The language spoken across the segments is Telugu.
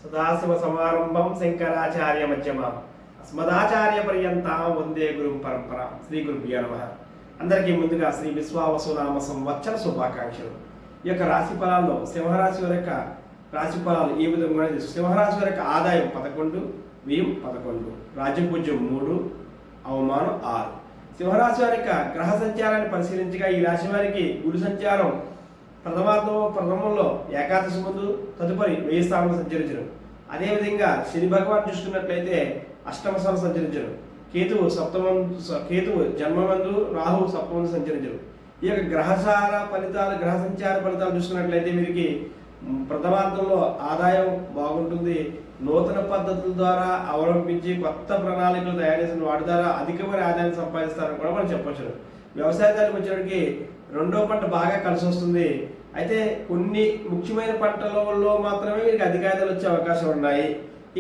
సదాశివ సమారంభం శంకరాచార్య మధ్యమాం అస్మదాచార్య పర్యంతం వందే గురు పరంపర. శ్రీ గురుభ్యో నమః. అందరికీ ముందుగా శ్రీ విశ్వావసునామ సంవత్సర శుభాకాంక్షలు. ఈ యొక్క రాశి ఫలాల్లో సింహరాశి వారి యొక్క రాశి ఫలాలు ఏ విధంగా సింహరాశి వారి యొక్క ఆదాయం 11, వ్యయం 11, రాజ్యపూజ్యం 3, అవమానం 6. సింహరాశి వారి యొక్క గ్రహ సంచారాన్ని పరిశీలించగా ఈ రాశి వారికి గురు సంచారం ప్రథమంలో ఏకాదశి ముందు తదుపరి 1000 స్థానంలో సంచరించరు. అదేవిధంగా శని భగవాన్ చూసుకున్నట్లయితే అష్టమ స్థానం సంచరించరు. కేతువు జన్మమందు, రాహు సప్తమందు సంచరించరు. ఈ యొక్క గ్రహ సంచార ఫలితాలు చూసుకున్నట్లయితే వీరికి ప్రథమార్థంలో ఆదాయం బాగుంటుంది. నూతన పద్ధతుల ద్వారా అవలంబించి కొత్త ప్రణాళికలు తయారు చేసిన వాటి ద్వారా అధికమైన ఆదాయాన్ని సంపాదిస్తారని కూడా మనం చెప్పవచ్చు. వ్యవసాయానికి వచ్చేటికి రెండో పంట బాగా కలిసి వస్తుంది. అయితే కొన్ని ముఖ్యమైన పంటలలో మాత్రమే వీరికి అధిక ఆదాయాలు వచ్చే అవకాశాలు ఉన్నాయి.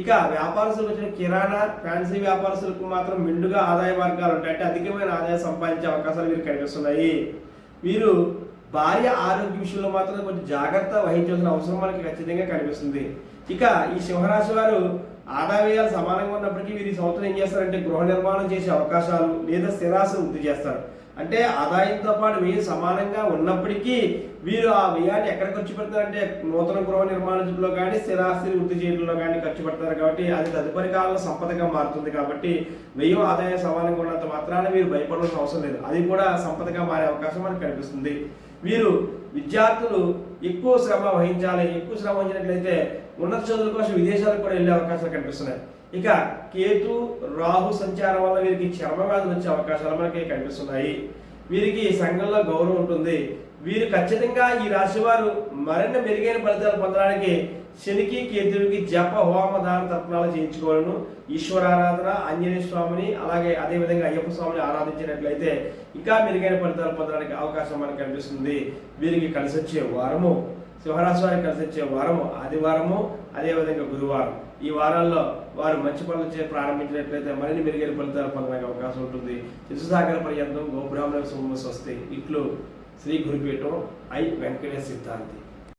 ఇక వ్యాపారస్తులకు వచ్చిన కిరాణా, ఫ్యాన్సీ వ్యాపారస్తులకు మాత్రం మెండుగా ఆదాయ మార్గాలు ఉంటాయి. అంటే అధికమైన ఆదాయం సంపాదించే అవకాశాలు వీరికి కనిపిస్తున్నాయి. వీరు భార్య ఆరోగ్య విషయంలో మాత్రం కొంచెం జాగ్రత్త వహించాల్సిన అవసరం మనకి ఖచ్చితంగా కనిపిస్తుంది. ఇక ఈ సింహరాశి వారు ఆదాయాలు సమానంగా ఉన్నప్పటికీ వీరి సంవత్సరం ఏం చేస్తారంటే గృహ నిర్మాణం చేసే అవకాశాలు లేదా స్థిరాస్తులు వృద్ధి చేస్తారు. అంటే ఆదాయంతో పాటు వ్యయం సమానంగా ఉన్నప్పటికీ వీరు ఆ వ్యయాన్ని ఎక్కడ ఖర్చు పెడతారంటే నూతన గృహ నిర్మాణంలో కానీ స్థిరాస్తిని వృద్ధి చేయడంలో కానీ ఖర్చు పెడతారు. కాబట్టి అది తదుపరి కాలంలో సంపదగా మారుతుంది. కాబట్టి వ్యయం ఆదాయం సమానంగా ఉన్నంత మాత్రాన వీరు భయపడాల్సిన అవసరం లేదు. అది కూడా సంపదగా మారే అవకాశం మనకు కనిపిస్తుంది. వీరు విద్యార్థులు ఎక్కువ శ్రమ వహించాలి. ఎక్కువ శ్రమ వహించినట్లయితే ఉన్నత చదువుల కోసం విదేశాలకు కూడా వెళ్ళే అవకాశాలు కనిపిస్తున్నాయి. ఇక కేతు, రాహు సంచారం వల్ల వీరికి చర్మ వ్యాధులు వచ్చే అవకాశాలు మనకి కనిపిస్తున్నాయి. వీరికి సంఘంలో గౌరవం ఉంటుంది. వీరు ఖచ్చితంగా ఈ రాశి వారు మరిన్ని మెరుగైన ఫలితాలు పొందడానికి శనికి, కేతువుకి జప, హోమ, దాన తర్పణాలు చేయించుకోవాలను. ఈశ్వరారాధన, ఆంజనేయ స్వామిని అలాగే అదేవిధంగా అయ్యప్ప స్వామిని ఆరాధించినట్లయితే ఇంకా మెరుగైన ఫలితాలు పొందడానికి అవకాశం మనకు కనిపిస్తుంది. వీరికి కలిసి వచ్చే వారము, సింహరాశి వారికి కలిసి వచ్చే వారము ఆదివారము, అదేవిధంగా గురువారం. ఈ వారాల్లో వారు మంచి పనులు ప్రారంభించినట్లయితే మరిన్ని మెరుగైన ఫలితాలు పొందడానికి అవకాశం ఉంటుంది. శిశుసాగర పర్యంతం గోబ్రాహ్మణ స్వస్తి. ఇట్లు శ్రీ గురుపీఠం ఐ వెంకటేశ్వర సిద్ధాంతి.